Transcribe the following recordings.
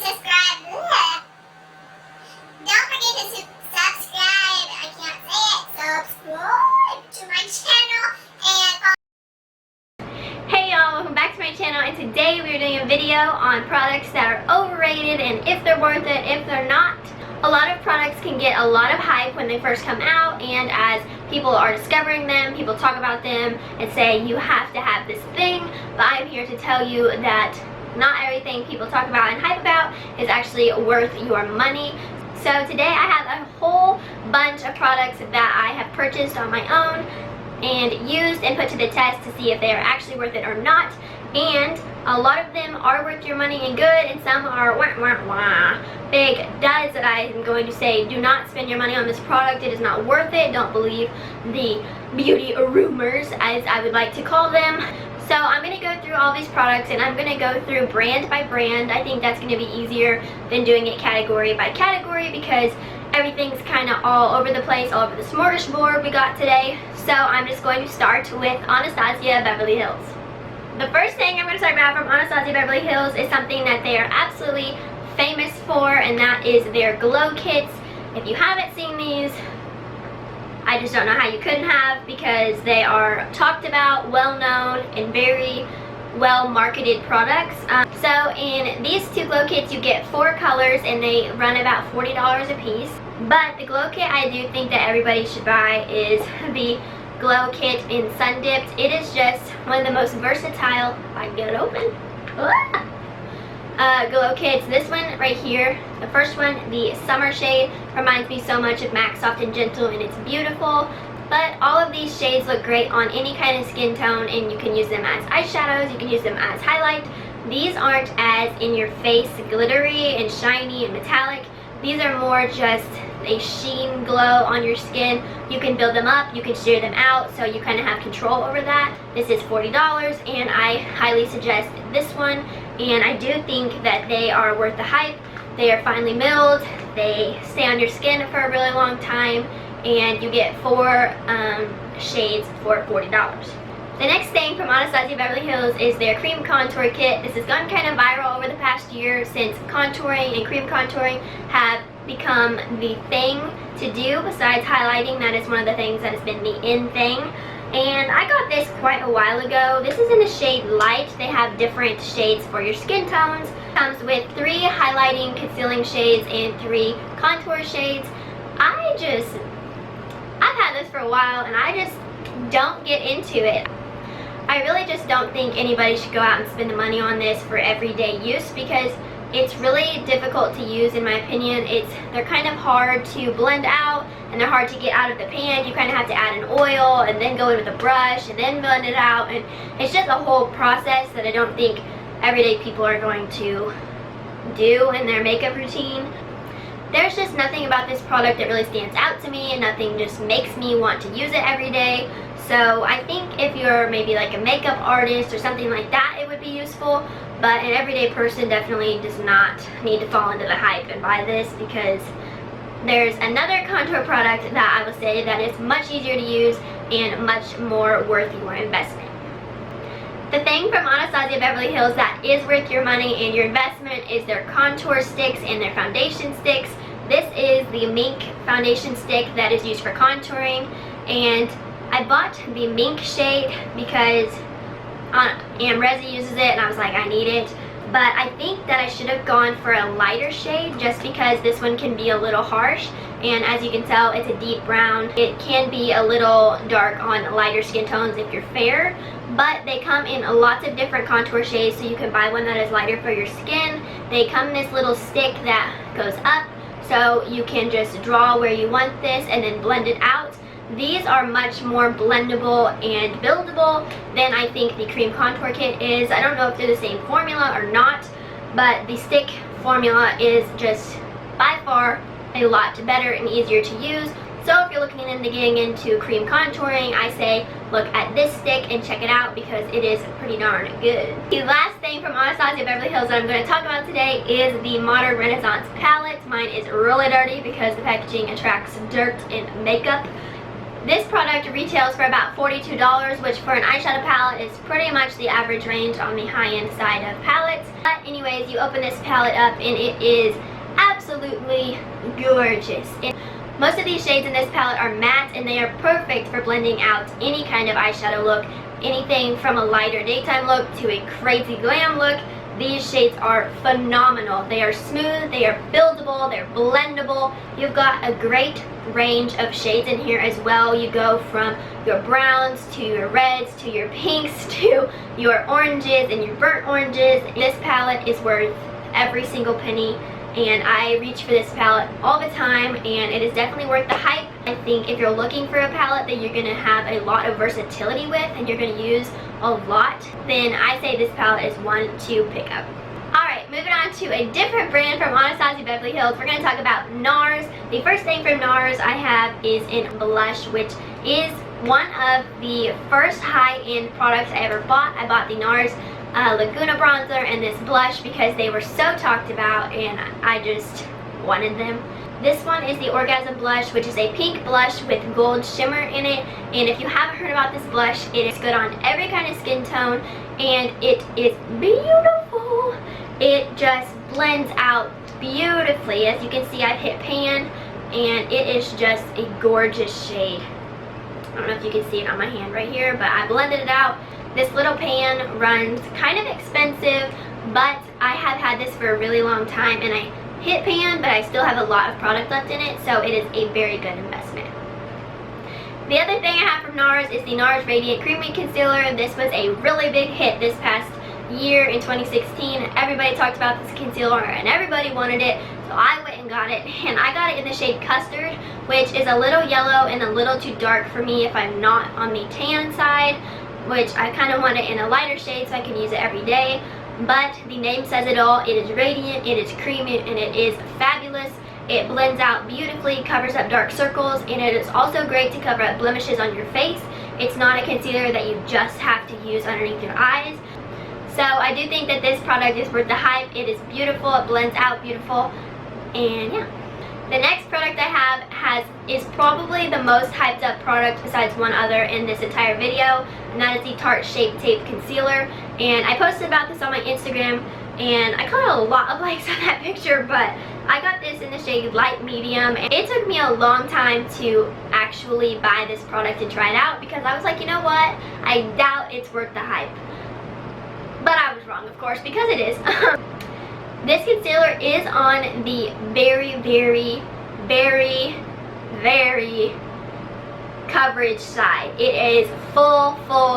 subscribe. Ugh. Don't forget to subscribe. I can't say it. Subscribe to my channel and follow. Hey y'all, welcome back to my channel, and today we're doing a video on products that are overrated and if they're worth it, if they're not. A lot of products can get a lot of hype when they first come out, and as people are discovering them, people talk about them and say you have to have this thing, but I'm here to tell you that not everything people talk about and hype about is actually worth your money. So today I have a whole bunch of products that I have purchased on my own and used and put to the test to see if they are actually worth it or not. And a lot of them are worth your money and good, and some are wah wah wah. Big duds that I am going to say, do not spend your money on this product. It is not worth it. Don't believe the beauty rumors, as I would like to call them. So I'm going to go through all these products, and I'm going to go through brand by brand. I think that's going to be easier than doing it category by category because everything's kind of all over the place, all over the smorgasbord we got today. So I'm just going to start with Anastasia Beverly Hills. The first thing I'm going to talk about from Anastasia Beverly Hills is something that they are absolutely famous for, and that is their glow kits. If you haven't seen these, I just don't know how you couldn't have, because they are talked about, well known, and very well marketed products. So in these two glow kits you get 4 colors, and they run about $40 a piece. But the glow kit I do think that everybody should buy is the glow kit in Sun Dipped. It is just one of the most versatile, if I can get it open, glow kits. This one right here, the first one, the summer shade, reminds me so much of MAC Soft and Gentle, and it's beautiful. But all of these shades look great on any kind of skin tone, and you can use them as eyeshadows, you can use them as highlight. These aren't as in your face glittery and shiny and metallic. These are more just a sheen glow on your skin. You can build them up, you can sheer them out, so you kind of have control over that. This is $40, and I highly suggest this one, and I do think that they are worth the hype. They are finely milled, they stay on your skin for a really long time, and you get 4 shades for $40. The next thing from Anastasia Beverly Hills is their cream contour kit. This has gone kind of viral over the past year, since contouring and cream contouring have become the thing to do besides highlighting. That is one of the things that has been the in thing. And I got this quite a while ago. This is in the shade Light. They have different shades for your skin tones. It comes with 3 highlighting concealing shades and 3 contour shades. I've had this for a while, and I just don't get into it. I really just don't think anybody should go out and spend the money on this for everyday use, because it's really difficult to use, in my opinion. They're kind of hard to blend out, and they're hard to get out of the pan. You kind of have to add an oil and then go in with a brush and then blend it out, and it's just a whole process that I don't think everyday people are going to do in their makeup routine. There's just nothing about this product that really stands out to me, and nothing just makes me want to use it every day. So I think if you're maybe like a makeup artist or something like that, it would be useful. But an everyday person definitely does not need to fall into the hype and buy this, because there's another contour product that I will say that is much easier to use and much more worth your investment. The thing from Anastasia Beverly Hills that is worth your money and your investment is their contour sticks and their foundation sticks. This is the Mink foundation stick that is used for contouring, and I bought the Mink shade because Rezi uses it, and I was like, I need it. But I think that I should have gone for a lighter shade, just because this one can be a little harsh, and as you can tell, it's a deep brown. It can be a little dark on lighter skin tones if you're fair, but they come in lots of different contour shades, so you can buy one that is lighter for your skin. They come in this little stick that goes up, so you can just draw where you want this and then blend it out. These are much more blendable and buildable than I think the cream contour kit is. I don't know if they're the same formula or not, but the stick formula is just by far a lot better and easier to use. So if you're looking into getting into cream contouring, I say look at this stick and check it out, because it is pretty darn good. The last thing from Anastasia Beverly Hills that I'm going to talk about today is the Modern Renaissance palette. Mine is really dirty because the packaging attracts dirt and makeup. This product retails for about $42, which for an eyeshadow palette is pretty much the average range on the high-end side of palettes. But anyways, you open this palette up and it is absolutely gorgeous. Most of these shades in this palette are matte and they are perfect for blending out any kind of eyeshadow look. Anything from a lighter daytime look to a crazy glam look. These shades are phenomenal. They are smooth, they are buildable, they're blendable. You've got a great range of shades in here as well. You go from your browns to your reds to your pinks to your oranges and your burnt oranges. This palette is worth every single penny, and I reach for this palette all the time, and it is definitely worth the hype. I think if you're looking for a palette that you're going to have a lot of versatility with and you're going to use a lot, then I say this palette is one to pick up. Alright, moving on to a different brand from Anastasia Beverly Hills. We're going to talk about Nars. The first thing from Nars I have is in blush, which is one of the first high-end products I ever bought. I bought the Nars Laguna bronzer and this blush because they were so talked about and I just wanted them. This one is the Orgasm blush, which is a pink blush with gold shimmer in it, and if you haven't heard about this blush, it is good on every kind of skin tone and it is beautiful. It just blends out beautifully. As you can see, I've hit pan and it is just a gorgeous shade. I don't know if you can see it on my hand right here, but I blended it out. This little pan runs kind of expensive, but I have had this for a really long time and I hit pan, but I still have a lot of product left in it, so it is a very good investment. The other thing I have from Nars is the Nars Radiant Creamy Concealer. This was a really big hit this past year in 2016. Everybody talked about this concealer and everybody wanted it, so I went and got it, and I got it in the shade Custard, which is a little yellow and a little too dark for me if I'm not on the tan side, which I kind of want it in a lighter shade so I can use it every day. But the name says it all. It is radiant, it is creamy, and it is fabulous. It blends out beautifully, covers up dark circles, and it is also great to cover up blemishes on your face. It's not a concealer that you just have to use underneath your eyes. So I do think that this product is worth the hype. It is beautiful, it blends out beautiful, and yeah. The next product I have is probably the most hyped up product besides one other in this entire video, and that is the Tarte Shape Tape Concealer. And I posted about this on my Instagram and I got a lot of likes on that picture, but I got this in the shade Light Medium, and it took me a long time to actually buy this product and try it out because I was like, you know what, I doubt it's worth the hype. But I was wrong, of course, because it is. This concealer is on the very, very, very, very coverage side. It is full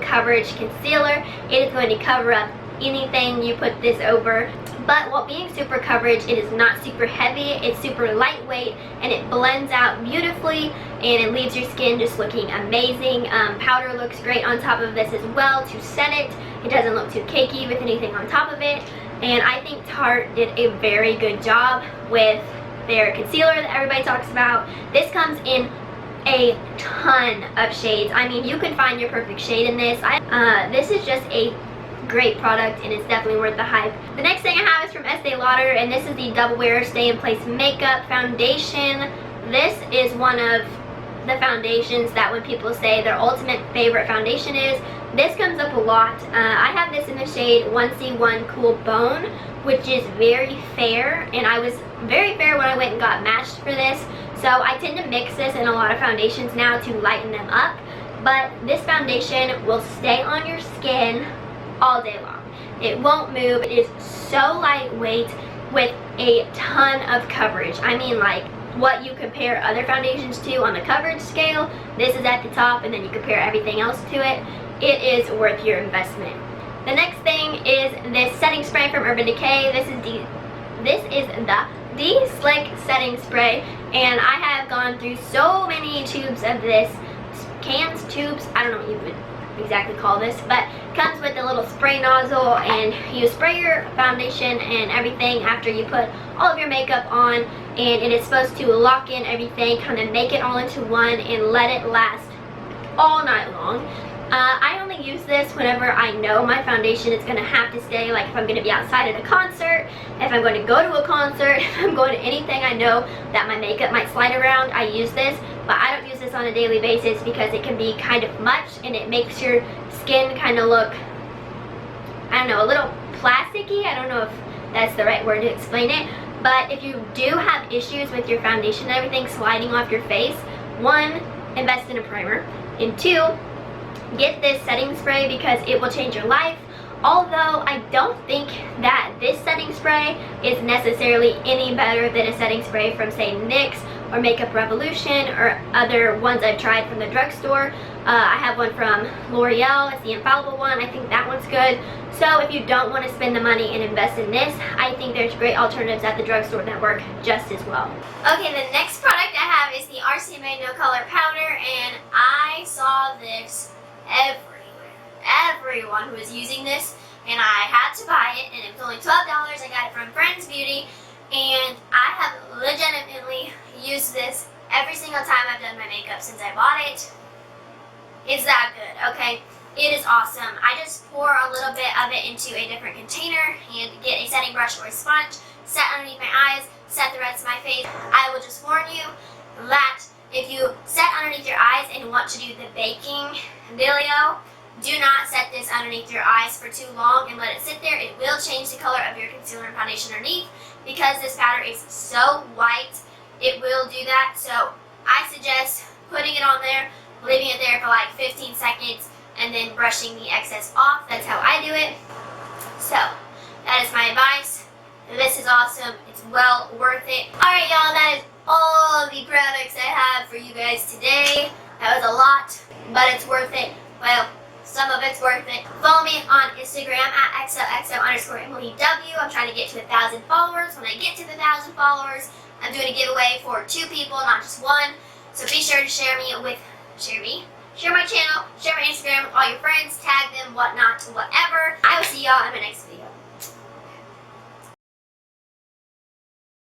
coverage concealer. It is going to cover up anything you put this over. But while being super coverage, it is not super heavy. It's super lightweight and it blends out beautifully and it leaves your skin just looking amazing. Powder looks great on top of this as well to set it. It doesn't look too cakey with anything on top of it. And I think Tarte did a very good job with their concealer that everybody talks about. This comes in a ton of shades. I mean, you can find your perfect shade in this. This is just a great product and it's definitely worth the hype. The next thing I have is from Estee Lauder, and this is the Double Wear Stay in Place Makeup Foundation. This is one of the foundations that when people say their ultimate favorite foundation is, this comes up a lot. I have this in the shade 1C1 Cool Bone, which is very fair, and I was very fair when I went and got matched for this, so I tend to mix this in a lot of foundations now to lighten them up. But this foundation will stay on your skin all day long. It won't move. It is so lightweight with a ton of coverage. I mean, like what you compare other foundations to on the coverage scale, this is at the top, and then you compare everything else to it. It is worth your investment. The next thing is this setting spray from Urban Decay. This is the De-Slick setting spray, and I have gone through so many tubes of this, tubes, I don't know what you would exactly call this, but it comes with a little spray nozzle, and you spray your foundation and everything after you put all of your makeup on, and it is supposed to lock in everything, kind of make it all into one and let it last all night long. I only use this whenever I know my foundation is going to have to stay, like if I'm going to be outside at a concert, if I'm going to go to a concert, if I'm going to anything I know that my makeup might slide around, I use this. but I don't use this on a daily basis because it can be kind of much and it makes your skin kind of look, I don't know, a little plasticky. I don't know if that's the right word to explain it, but if you do have issues with your foundation and everything sliding off your face, one, invest in a primer, and two, get this setting spray because it will change your life. Although I don't think that this setting spray is necessarily any better than a setting spray from, say, NYX or Makeup Revolution or other ones I've tried from the drugstore. I have one from L'Oreal. It's the infallible one. I think that one's good. So if you don't want to spend the money and invest in this, I think there's great alternatives at the drugstore that work just as well. Okay, the next product I have is the RCMA No Color powder, and I saw this everywhere. Everyone was using this, and I had to buy it, and it was only $12. I got it from Friends Beauty, and I have legitimately used this every single time I've done my makeup since I bought it. It's that good, okay? It is awesome. I just pour a little bit of it into a different container and get a setting brush or a sponge, set underneath my eyes, set the rest of my face. I will just warn you that if you set underneath your eyes and want to do the baking video, do not set this underneath your eyes for too long and let it sit there. It will change the color of your concealer and foundation underneath because this powder is so white. It will do that. So I suggest putting it on there, leaving it there for like 15 seconds, and then brushing the excess off. That's how I do it. So that is my advice. This is awesome. It's well worth it. Alright, y'all, that is all of the products I have for you guys today. That was a lot, but it's worth it. Well, some of it's worth it. Follow me on Instagram at XOXO_EmilyW. I'm trying to get to 1,000 followers. When I get to the 1,000 followers, I'm doing a giveaway for 2 people, not just one. So be sure to share my channel, share my Instagram with all your friends, tag them, whatnot, whatever. I will see y'all in my next video.